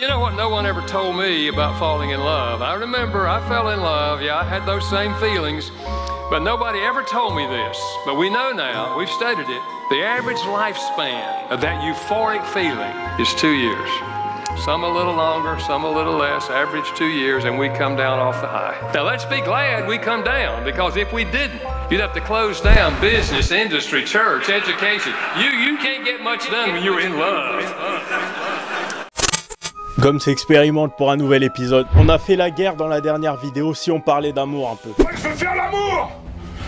You know what no one ever told me about falling in love? I remember I fell in love, yeah, I had those same feelings, but nobody ever told me this. But we know now, we've studied it, the average lifespan of that euphoric feeling is 2 years. Some a little longer, some a little less, average 2 years, and we come down off the high. Now let's be glad we come down, because if we didn't, you'd have to close down business, industry, church, education. You can't get much done when you're in love. Goms expérimente pour un nouvel épisode. On a fait la guerre dans la dernière vidéo si on parlait d'amour un peu. Ouais, je veux faire l'amour!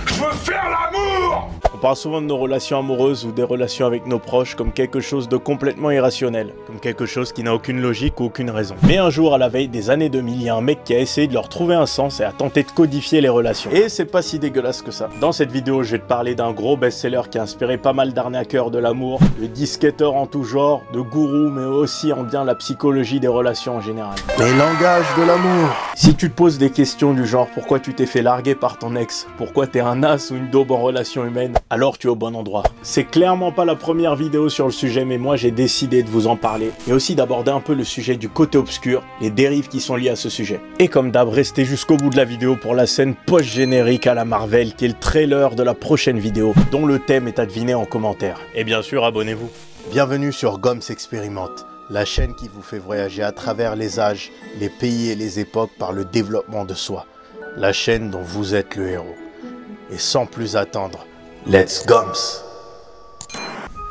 Je veux faire l'amour! On parle souvent de nos relations amoureuses ou des relations avec nos proches comme quelque chose de complètement irrationnel, comme quelque chose qui n'a aucune logique ou aucune raison. Mais un jour, à la veille des années 2000, il y a un mec qui a essayé de leur trouver un sens et a tenté de codifier les relations. Et c'est pas si dégueulasse que ça. Dans cette vidéo, je vais te parler d'un gros best-seller qui a inspiré pas mal d'arnaqueurs de l'amour, de disquetteurs en tout genre, de gourous, mais aussi en bien la psychologie des relations en général. Les langages de l'amour. Si tu te poses des questions du genre pourquoi tu t'es fait larguer par ton ex, pourquoi t'es un as ou une daube en relation humaine, alors tu es au bon endroit. C'est clairement pas la première vidéo sur le sujet, mais moi j'ai décidé de vous en parler et aussi d'aborder un peu le sujet du côté obscur, les dérives qui sont liées à ce sujet. Et comme d'hab, restez jusqu'au bout de la vidéo pour la scène post-générique à la Marvel qui est le trailer de la prochaine vidéo, dont le thème est à deviner en commentaire. Et bien sûr, abonnez-vous. Bienvenue sur Goms Expérimente, la chaîne qui vous fait voyager à travers les âges, les pays et les époques par le développement de soi. La chaîne dont vous êtes le héros. Et sans plus attendre, let's Goms!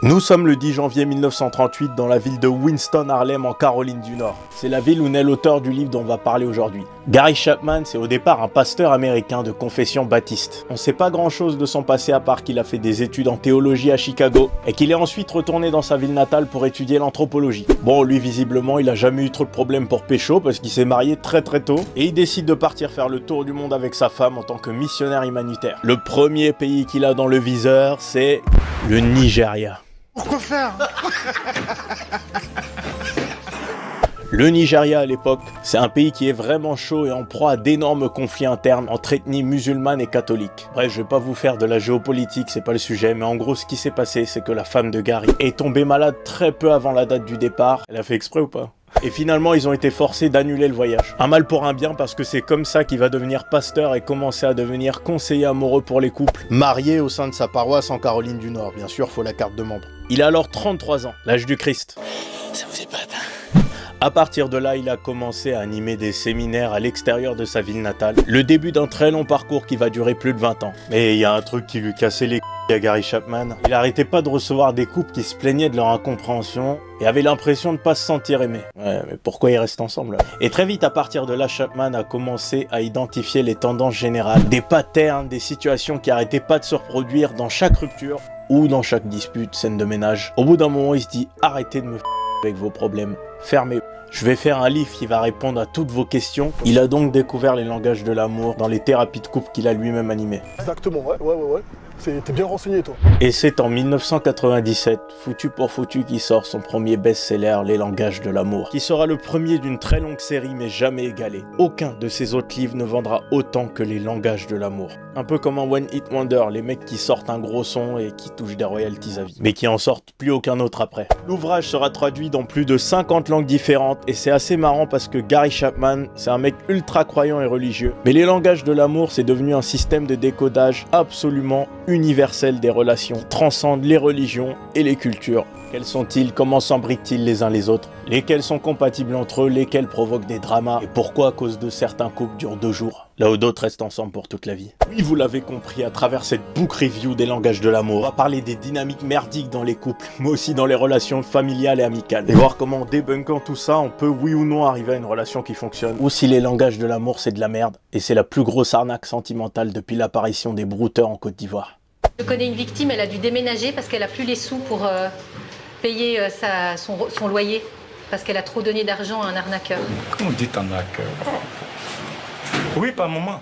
Nous sommes le 10 janvier 1938 dans la ville de Winston, Harlem, en Caroline du Nord. C'est la ville où naît l'auteur du livre dont on va parler aujourd'hui. Gary Chapman, c'est au départ un pasteur américain de confession baptiste. On sait pas grand chose de son passé à part qu'il a fait des études en théologie à Chicago et qu'il est ensuite retourné dans sa ville natale pour étudier l'anthropologie. Bon, lui visiblement, il a jamais eu trop de problèmes pour pécho parce qu'il s'est marié très tôt et il décide de partir faire le tour du monde avec sa femme en tant que missionnaire humanitaire. Le premier pays qu'il a dans le viseur, c'est le Nigeria. Pourquoi faire? Le Nigeria à l'époque, c'est un pays qui est vraiment chaud et en proie à d'énormes conflits internes entre ethnies musulmanes et catholiques. Bref, je vais pas vous faire de la géopolitique, c'est pas le sujet, mais en gros ce qui s'est passé, c'est que la femme de Gary est tombée malade très peu avant la date du départ. Elle a fait exprès ou pas? Et finalement, ils ont été forcés d'annuler le voyage. Un mal pour un bien parce que c'est comme ça qu'il va devenir pasteur et commencer à devenir conseiller amoureux pour les couples. Marié au sein de sa paroisse en Caroline du Nord, bien sûr, faut la carte de membre. Il a alors 33 ans, l'âge du Christ. Ça vous épate, À partir de là, il a commencé à animer des séminaires à l'extérieur de sa ville natale. Le début d'un très long parcours qui va durer plus de 20 ans. Mais il y a un truc qui lui cassait les couilles à Gary Chapman. Il arrêtait pas de recevoir des couples qui se plaignaient de leur incompréhension et avaient l'impression de pas se sentir aimés. Ouais, mais pourquoi ils restent ensemble là? Et très vite, à partir de là, Chapman a commencé à identifier les tendances générales, des patterns, des situations qui arrêtaient pas de se reproduire dans chaque rupture ou dans chaque dispute, scène de ménage. Au bout d'un moment, il se dit « Arrêtez de me avec vos problèmes, fermez ». Je vais faire un livre qui va répondre à toutes vos questions. Il a donc découvert les langages de l'amour dans les thérapies de couple qu'il a lui-même animées. Exactement, ouais. T'es bien renseigné, toi. Et c'est en 1997, foutu pour foutu, qu'il sort son premier best-seller, Les langages de l'amour, qui sera le premier d'une très longue série mais jamais égalé. Aucun de ses autres livres ne vendra autant que Les langages de l'amour. Un peu comme un One Hit Wonder, les mecs qui sortent un gros son et qui touchent des royalties à vie, mais qui en sortent plus aucun autre après. L'ouvrage sera traduit dans plus de 50 langues différentes et c'est assez marrant parce que Gary Chapman, c'est un mec ultra croyant et religieux. Mais Les langages de l'amour, c'est devenu un système de décodage absolument universel des relations, qui transcende les religions et les cultures. Quels sont-ils? Comment s'embriquent-ils les uns les autres? Lesquels sont compatibles entre eux? Lesquels provoquent des dramas? Et pourquoi à cause de certains couples durent 2 jours, là où d'autres restent ensemble pour toute la vie? Oui, vous l'avez compris, à travers cette book review des langages de l'amour, on va parler des dynamiques merdiques dans les couples, mais aussi dans les relations familiales et amicales. Et voir comment en débunkant tout ça, on peut oui ou non arriver à une relation qui fonctionne. Ou si les langages de l'amour c'est de la merde, et c'est la plus grosse arnaque sentimentale depuis l'apparition des brouteurs en Côte d'Ivoire. Je connais une victime, elle a dû déménager parce qu'elle a plus les sous pour payer son loyer, parce qu'elle a trop donné d'argent à un arnaqueur. Comment vous dites arnaqueur? Oui, par moment.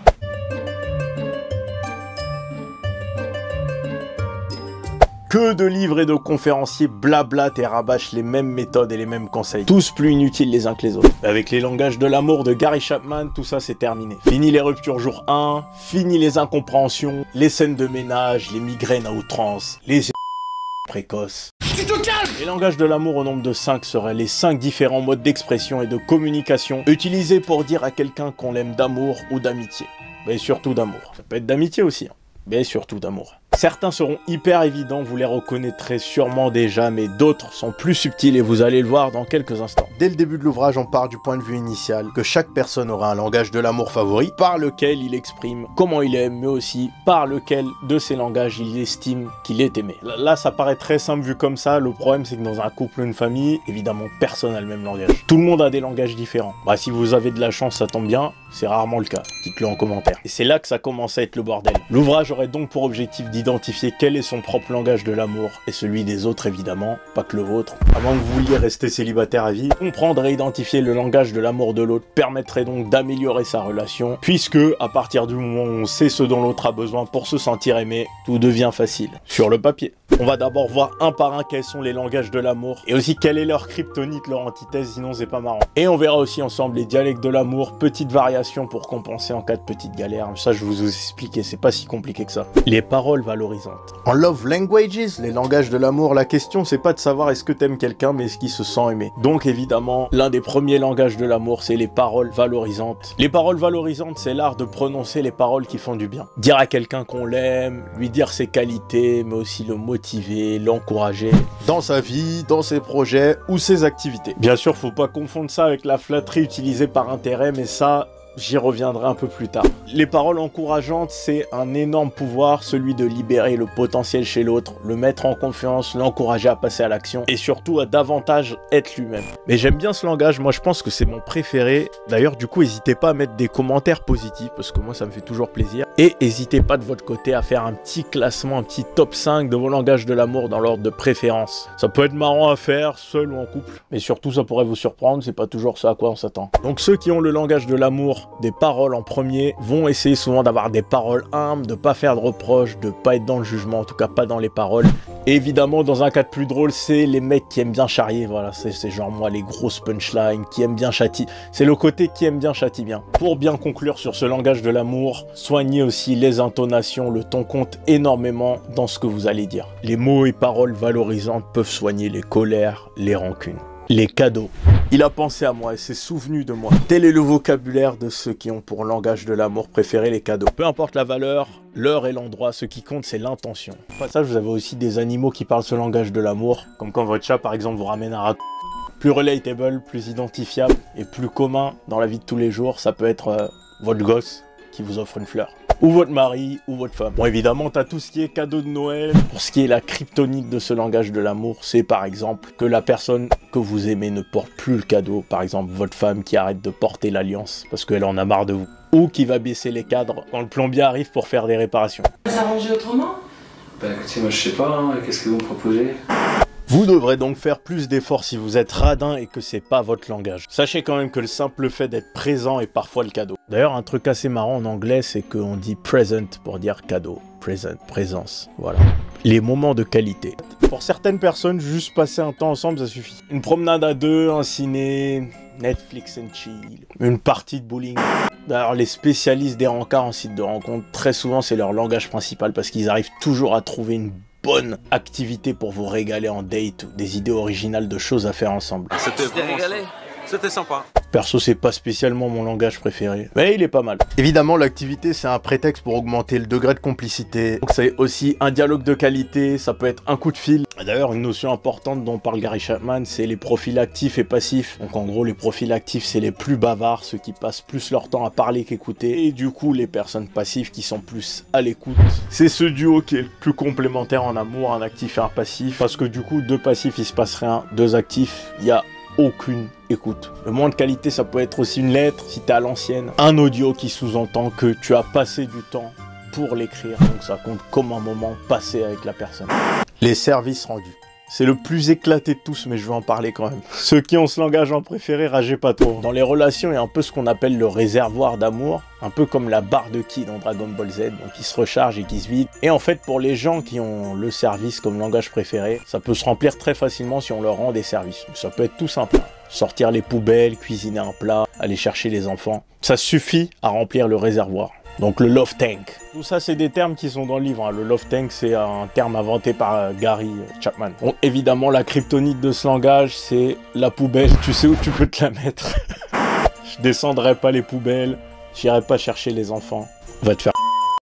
Que de livres et de conférenciers blablatent et rabâchent les mêmes méthodes et les mêmes conseils. Tous plus inutiles les uns que les autres. Avec les langages de l'amour de Gary Chapman, tout ça c'est terminé. Fini les ruptures jour 1, fini les incompréhensions, les scènes de ménage, les migraines à outrance, les précoce. Tu te calmes! Les langages de l'amour au nombre de 5 seraient les 5 différents modes d'expression et de communication utilisés pour dire à quelqu'un qu'on l'aime d'amour ou d'amitié. Mais surtout d'amour. Ça peut être d'amitié aussi, hein. Mais surtout d'amour. Certains seront hyper évidents, vous les reconnaîtrez sûrement déjà, mais d'autres sont plus subtils et vous allez le voir dans quelques instants. Dès le début de l'ouvrage, on part du point de vue initial que chaque personne aura un langage de l'amour favori, par lequel il exprime comment il aime, mais aussi par lequel de ces langages il estime qu'il est aimé. Là, ça paraît très simple vu comme ça, le problème c'est que dans un couple ou une famille, évidemment personne n'a le même langage. Tout le monde a des langages différents. Bah si vous avez de la chance, ça tombe bien, c'est rarement le cas. Dites-le en commentaire. Et c'est là que ça commence à être le bordel. L'ouvrage aurait donc pour objectif d'identifier quel est son propre langage de l'amour, et celui des autres évidemment, pas que le vôtre. Avant que vous vouliez rester célibataire à vie, comprendre et identifier le langage de l'amour de l'autre permettrait donc d'améliorer sa relation, puisque à partir du moment où on sait ce dont l'autre a besoin pour se sentir aimé, tout devient facile. Sur le papier. On va d'abord voir un par un quels sont les langages de l'amour, et aussi quelle est leur kryptonite, leur antithèse, sinon c'est pas marrant. Et on verra aussi ensemble les dialectes de l'amour, petites variations pour compenser en cas de petite galère. Ça je vous ai expliqué, c'est pas si compliqué que ça. Les paroles valorisantes. En love languages, les langages de l'amour, la question c'est pas de savoir est-ce que t'aimes quelqu'un, mais est-ce qu'il se sent aimé. Donc évidemment, l'un des premiers langages de l'amour, c'est les paroles valorisantes. Les paroles valorisantes, c'est l'art de prononcer les paroles qui font du bien. Dire à quelqu'un qu'on l'aime, lui dire ses qualités, mais aussi le motiver, l'encourager. Dans sa vie, dans ses projets ou ses activités. Bien sûr, faut pas confondre ça avec la flatterie utilisée par intérêt, mais ça... j'y reviendrai un peu plus tard. Les paroles encourageantes, c'est un énorme pouvoir, celui de libérer le potentiel chez l'autre, le mettre en confiance, l'encourager à passer à l'action et surtout à davantage être lui-même. Mais j'aime bien ce langage, moi je pense que c'est mon préféré. D'ailleurs, du coup, n'hésitez pas à mettre des commentaires positifs parce que moi ça me fait toujours plaisir. Et n'hésitez pas de votre côté à faire un petit classement, un petit top 5 de vos langages de l'amour dans l'ordre de préférence. Ça peut être marrant à faire, seul ou en couple. Mais surtout, ça pourrait vous surprendre, c'est pas toujours ce à quoi on s'attend. Donc ceux qui ont le langage de l'amour, des paroles en premier, vont essayer souvent d'avoir des paroles humbles, de pas faire de reproches, de pas être dans le jugement, en tout cas pas dans les paroles. Et évidemment, dans un cas de plus drôle, c'est les mecs qui aiment bien charrier, voilà, c'est genre moi, les grosses punchlines, qui aiment bien châtier. C'est le côté qui aime bien châtie bien. Pour bien conclure sur ce langage de l'amour, soignez aussi les intonations, le ton compte énormément dans ce que vous allez dire. Les mots et paroles valorisantes peuvent soigner les colères, les rancunes. Les cadeaux. Il a pensé à moi et s'est souvenu de moi. Tel est le vocabulaire de ceux qui ont pour langage de l'amour préféré les cadeaux. Peu importe la valeur, l'heure et l'endroit, ce qui compte c'est l'intention. Au passage, vous avez aussi des animaux qui parlent ce langage de l'amour, comme quand votre chat par exemple vous ramène un raconte. Plus relatable, plus identifiable et plus commun dans la vie de tous les jours, ça peut être votre gosse qui vous offre une fleur. Ou votre mari, ou votre femme. Bon, évidemment, t'as tout ce qui est cadeau de Noël. Pour ce qui est la kryptonite de ce langage de l'amour, c'est par exemple que la personne que vous aimez ne porte plus le cadeau. Par exemple, votre femme qui arrête de porter l'alliance parce qu'elle en a marre de vous. Ou qui va baisser les cadres quand le plombier arrive pour faire des réparations. S'arranger autrement? Bah écoutez, moi je sais pas, hein, qu'est-ce que vous me proposez? Vous devrez donc faire plus d'efforts si vous êtes radin et que c'est pas votre langage. Sachez quand même que le simple fait d'être présent est parfois le cadeau. D'ailleurs, un truc assez marrant en anglais, c'est qu'on dit present pour dire cadeau. Present, présence, voilà. Les moments de qualité. Pour certaines personnes, juste passer un temps ensemble, ça suffit. Une promenade à deux, un ciné, Netflix and chill, une partie de bowling. D'ailleurs, les spécialistes des rencarts en site de rencontre, très souvent, c'est leur langage principal parce qu'ils arrivent toujours à trouver une bonne activité pour vous régaler en date ou des idées originales de choses à faire ensemble. C'était régalé, c'était sympa. Perso, c'est pas spécialement mon langage préféré, mais il est pas mal. Évidemment, l'activité, c'est un prétexte pour augmenter le degré de complicité. Donc c'est aussi un dialogue de qualité, ça peut être un coup de fil. D'ailleurs, une notion importante dont parle Gary Chapman, c'est les profils actifs et passifs. Donc en gros, les profils actifs, c'est les plus bavards, ceux qui passent plus leur temps à parler qu'écouter. Et du coup, les personnes passives qui sont plus à l'écoute. C'est ce duo qui est le plus complémentaire en amour, un actif et un passif. Parce que du coup, deux passifs, il se passe rien. Deux actifs, il y a aucune écoute. Le moins de qualité, ça peut être aussi une lettre, si t'es à l'ancienne. Un audio qui sous-entend que tu as passé du temps pour l'écrire. Donc ça compte comme un moment passé avec la personne. Les services rendus. C'est le plus éclaté de tous, mais je vais en parler quand même. Ceux qui ont ce langage en préféré, ragez pas trop. Dans les relations, il y a un peu ce qu'on appelle le réservoir d'amour, un peu comme la barre de ki dans Dragon Ball Z, donc qui se recharge et qui se vide. Et en fait, pour les gens qui ont le service comme langage préféré, ça peut se remplir très facilement si on leur rend des services. Ça peut être tout simple. Sortir les poubelles, cuisiner un plat, aller chercher les enfants. Ça suffit à remplir le réservoir. Donc le love tank. Tout ça, c'est des termes qui sont dans le livre. Hein. Le love tank, c'est un terme inventé par Gary Chapman. Bon, évidemment, la kryptonite de ce langage, c'est la poubelle. Tu sais où tu peux te la mettre. Je descendrai pas les poubelles. J'irai pas chercher les enfants. Va te faire.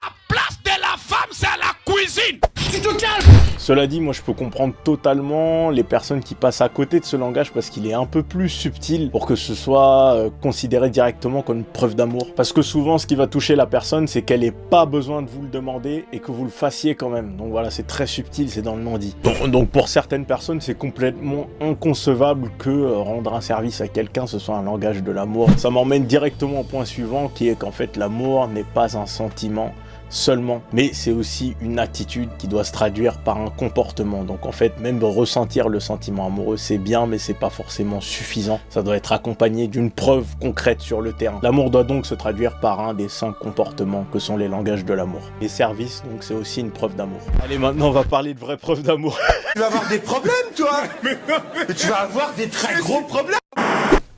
La place de la femme, c'est à la cuisine. Tu te calmes. Cela dit, moi je peux comprendre totalement les personnes qui passent à côté de ce langage parce qu'il est un peu plus subtil pour que ce soit considéré directement comme une preuve d'amour. Parce que souvent ce qui va toucher la personne, c'est qu'elle n'ait pas besoin de vous le demander et que vous le fassiez quand même. Donc voilà, c'est très subtil, c'est dans le non-dit. Donc pour certaines personnes, c'est complètement inconcevable que rendre un service à quelqu'un, ce soit un langage de l'amour. Ça m'emmène directement au point suivant qui est qu'en fait l'amour n'est pas un sentiment seulement, mais c'est aussi une attitude qui doit se traduire par un comportement. Donc en fait, même ressentir le sentiment amoureux, c'est bien, mais c'est pas forcément suffisant. Ça doit être accompagné d'une preuve concrète sur le terrain. L'amour doit donc se traduire par un des 5 comportements que sont les langages de l'amour. Les services, donc c'est aussi une preuve d'amour. Allez, maintenant on va parler de vraies preuves d'amour. Tu vas avoir des problèmes, toi. Mais tu vas avoir des très gros problèmes.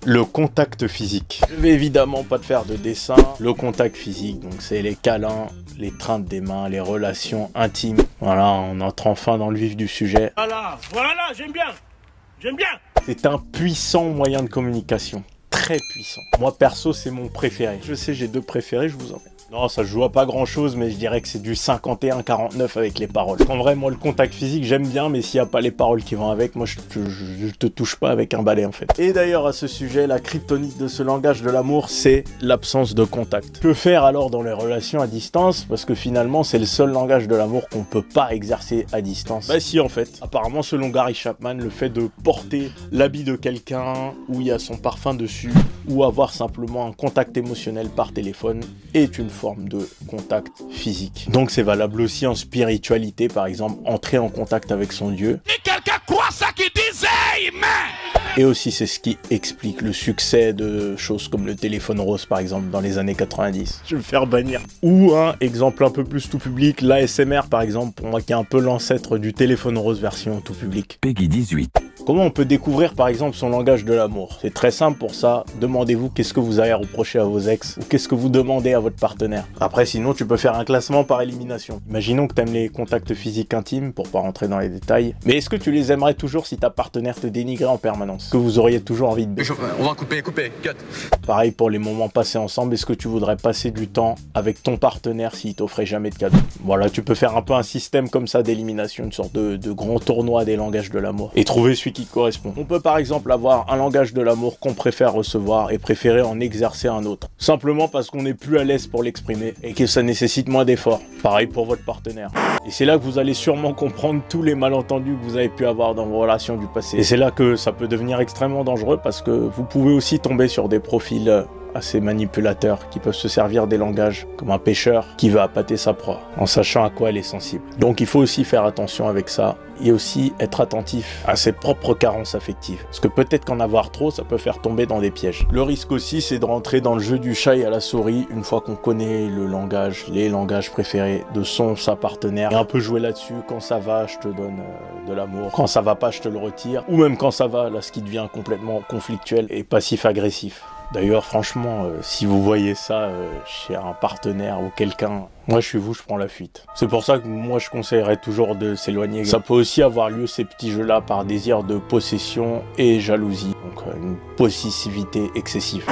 Le contact physique. Je vais évidemment pas te faire de dessin. Le contact physique, donc c'est les câlins, les treintes des mains, les relations intimes. Voilà, on entre enfin dans le vif du sujet. Voilà, j'aime bien. C'est un puissant moyen de communication. Très puissant. Moi perso, c'est mon préféré. Je sais, j'ai 2 préférés, je vous en mets. Non, ça se joue à pas grand chose, mais je dirais que c'est du 51-49 avec les paroles. En vrai, moi, le contact physique, j'aime bien, mais s'il n'y a pas les paroles qui vont avec, moi, je te touche pas avec un balai, en fait. Et d'ailleurs, à ce sujet, la kryptonite de ce langage de l'amour, c'est l'absence de contact. Que faire alors dans les relations à distance? Parce que finalement, c'est le seul langage de l'amour qu'on peut pas exercer à distance. Bah si, en fait. Apparemment, selon Gary Chapman, le fait de porter l'habit de quelqu'un où il y a son parfum dessus, ou avoir simplement un contact émotionnel par téléphone, est une forme de contact physique. Donc c'est valable aussi en spiritualité, par exemple, entrer en contact avec son Dieu. Et quelqu'un croit ça qu'il disait, mais... Et aussi c'est ce qui explique le succès de choses comme le téléphone rose, par exemple, dans les années 90. Je vais me faire bannir. Ou un exemple un peu plus tout public, l'ASMR, par exemple, pour moi qui est un peu l'ancêtre du téléphone rose version tout public. Peggy 18. Comment on peut découvrir par exemple son langage de l'amour? C'est très simple pour ça, demandez-vous qu'est-ce que vous avez à reprocher à vos ex, ou qu'est-ce que vous demandez à votre partenaire. Après sinon tu peux faire un classement par élimination. Imaginons que tu aimes les contacts physiques intimes, pour pas rentrer dans les détails, mais est-ce que tu les aimerais toujours si ta partenaire te dénigrait en permanence? Que vous auriez toujours envie de... On va couper, cut. Pareil pour les moments passés ensemble, est-ce que tu voudrais passer du temps avec ton partenaire s'il t'offrait jamais de cadeaux? Voilà, tu peux faire un peu un système comme ça d'élimination, une sorte de grand tournoi des langages de l'amour, et trouver celui qui correspond. On peut par exemple avoir un langage de l'amour qu'on préfère recevoir et préférer en exercer un autre. Simplement parce qu'on n'est plus à l'aise pour l'exprimer et que ça nécessite moins d'efforts. Pareil pour votre partenaire. Et c'est là que vous allez sûrement comprendre tous les malentendus que vous avez pu avoir dans vos relations du passé. Et c'est là que ça peut devenir extrêmement dangereux parce que vous pouvez aussi tomber sur des profils assez manipulateurs qui peuvent se servir des langages comme un pêcheur qui veut appâter sa proie en sachant à quoi elle est sensible. Donc il faut aussi faire attention avec ça et aussi être attentif à ses propres carences affectives. Parce que peut-être qu'en avoir trop, ça peut faire tomber dans des pièges. Le risque aussi, c'est de rentrer dans le jeu du chat et à la souris une fois qu'on connaît le langage, les langages préférés de sa partenaire. Et un peu jouer là-dessus, quand ça va, je te donne de l'amour. Quand ça va pas, je te le retire. Ou même quand ça va, là, ce qui devient complètement conflictuel et passif-agressif. D'ailleurs, franchement, si vous voyez ça chez un partenaire ou quelqu'un, moi je suis vous, je prends la fuite. C'est pour ça que moi je conseillerais toujours de s'éloigner. Ça peut aussi avoir lieu ces petits jeux-là par désir de possession et jalousie, donc une possessivité excessive.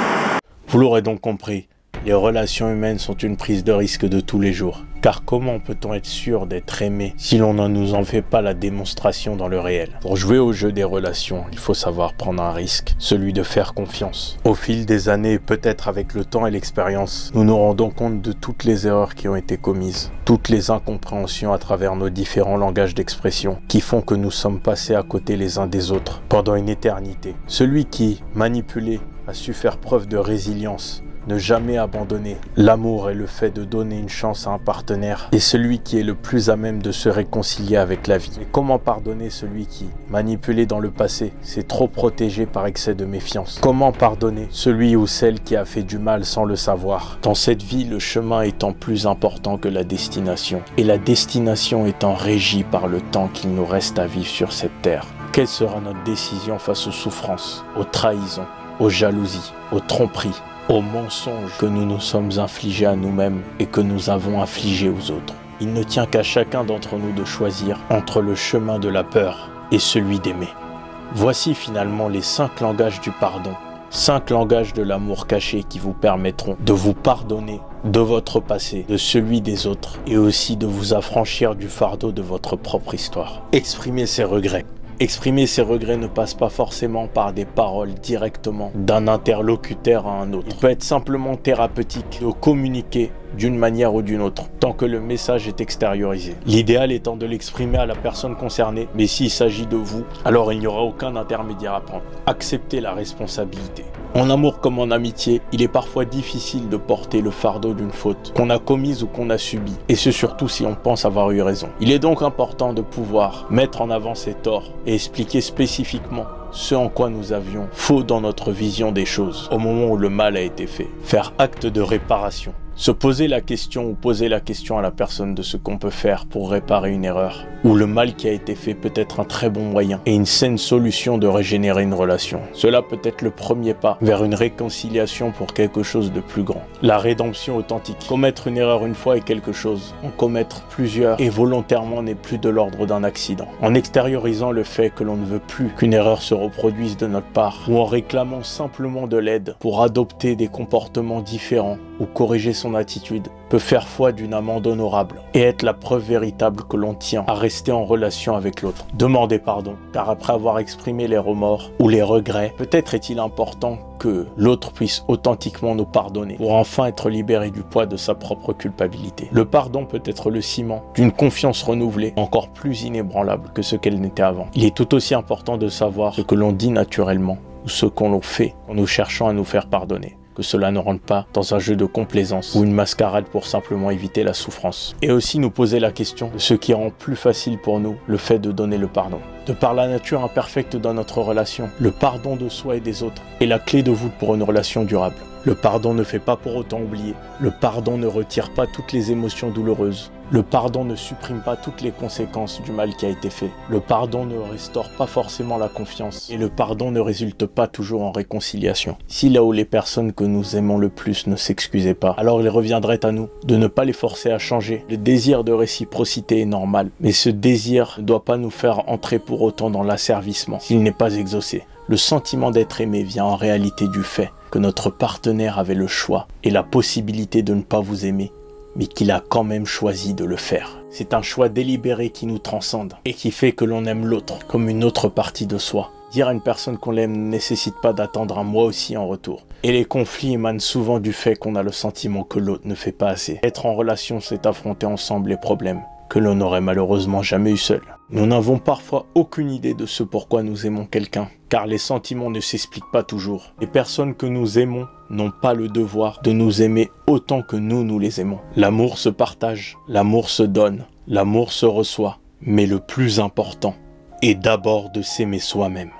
Vous l'aurez donc compris, les relations humaines sont une prise de risque de tous les jours. Car comment peut-on être sûr d'être aimé si l'on ne nous en fait pas la démonstration dans le réel? Pour jouer au jeu des relations, il faut savoir prendre un risque, celui de faire confiance. Au fil des années, peut-être avec le temps et l'expérience, nous nous rendons compte de toutes les erreurs qui ont été commises, toutes les incompréhensions à travers nos différents langages d'expression qui font que nous sommes passés à côté les uns des autres pendant une éternité. Celui qui, manipulé, a su faire preuve de résilience, ne jamais abandonner. L'amour est le fait de donner une chance à un partenaire et celui qui est le plus à même de se réconcilier avec la vie. Et comment pardonner celui qui, manipulé dans le passé, s'est trop protégé par excès de méfiance? Comment pardonner celui ou celle qui a fait du mal sans le savoir? Dans cette vie, le chemin étant plus important que la destination et la destination étant régie par le temps qu'il nous reste à vivre sur cette terre. Quelle sera notre décision face aux souffrances, aux trahisons, aux jalousies, aux tromperies, aux mensonges que nous nous sommes infligés à nous-mêmes et que nous avons infligés aux autres. Il ne tient qu'à chacun d'entre nous de choisir entre le chemin de la peur et celui d'aimer. Voici finalement les 5 langages du pardon, 5 langages de l'amour caché qui vous permettront de vous pardonner de votre passé, de celui des autres et aussi de vous affranchir du fardeau de votre propre histoire. Exprimez ses regrets. Exprimer ses regrets ne passe pas forcément par des paroles directement d'un interlocuteur à un autre. Il peut être simplement thérapeutique de communiquer d'une manière ou d'une autre, tant que le message est extériorisé. L'idéal étant de l'exprimer à la personne concernée, mais s'il s'agit de vous, alors il n'y aura aucun intermédiaire à prendre. Acceptez la responsabilité. En amour comme en amitié, il est parfois difficile de porter le fardeau d'une faute qu'on a commise ou qu'on a subie, et ce surtout si on pense avoir eu raison. Il est donc important de pouvoir mettre en avant ses torts et expliquer spécifiquement ce en quoi nous avions faux dans notre vision des choses au moment où le mal a été fait. Faire acte de réparation. Se poser la question ou poser la question à la personne de ce qu'on peut faire pour réparer une erreur ou le mal qui a été fait peut être un très bon moyen et une saine solution de régénérer une relation. Cela peut être le premier pas vers une réconciliation pour quelque chose de plus grand. La rédemption authentique. Commettre une erreur une fois est quelque chose. En commettre plusieurs et volontairement n'est plus de l'ordre d'un accident. En extériorisant le fait que l'on ne veut plus qu'une erreur se reproduise de notre part ou en réclamant simplement de l'aide pour adopter des comportements différents ou corriger son attitude peut faire foi d'une amende honorable et être la preuve véritable que l'on tient à rester en relation avec l'autre. Demandez pardon, car après avoir exprimé les remords ou les regrets, peut-être est-il important que l'autre puisse authentiquement nous pardonner pour enfin être libéré du poids de sa propre culpabilité. Le pardon peut être le ciment d'une confiance renouvelée, encore plus inébranlable que ce qu'elle n'était avant. Il est tout aussi important de savoir ce que l'on dit naturellement ou ce qu'on fait en nous cherchant à nous faire pardonner. Que cela ne rentre pas dans un jeu de complaisance ou une mascarade pour simplement éviter la souffrance. Et aussi nous poser la question de ce qui rend plus facile pour nous le fait de donner le pardon. De par la nature imperfecte dans notre relation, le pardon de soi et des autres est la clé de voûte pour une relation durable. Le pardon ne fait pas pour autant oublier. Le pardon ne retire pas toutes les émotions douloureuses. Le pardon ne supprime pas toutes les conséquences du mal qui a été fait. Le pardon ne restaure pas forcément la confiance. Et le pardon ne résulte pas toujours en réconciliation. Si là où les personnes que nous aimons le plus ne s'excusaient pas, alors il reviendrait à nous de ne pas les forcer à changer. Le désir de réciprocité est normal, mais ce désir ne doit pas nous faire entrer pour autant dans l'asservissement s'il n'est pas exaucé. Le sentiment d'être aimé vient en réalité du fait que notre partenaire avait le choix et la possibilité de ne pas vous aimer, mais qu'il a quand même choisi de le faire. C'est un choix délibéré qui nous transcende et qui fait que l'on aime l'autre comme une autre partie de soi. Dire à une personne qu'on l'aime ne nécessite pas d'attendre un moi aussi en retour. Et les conflits émanent souvent du fait qu'on a le sentiment que l'autre ne fait pas assez. Être en relation, c'est affronter ensemble les problèmes que l'on n'aurait malheureusement jamais eu seul. Nous n'avons parfois aucune idée de ce pourquoi nous aimons quelqu'un, car les sentiments ne s'expliquent pas toujours. Les personnes que nous aimons n'ont pas le devoir de nous aimer autant que nous les aimons. L'amour se partage, l'amour se donne, l'amour se reçoit, mais le plus important est d'abord de s'aimer soi-même.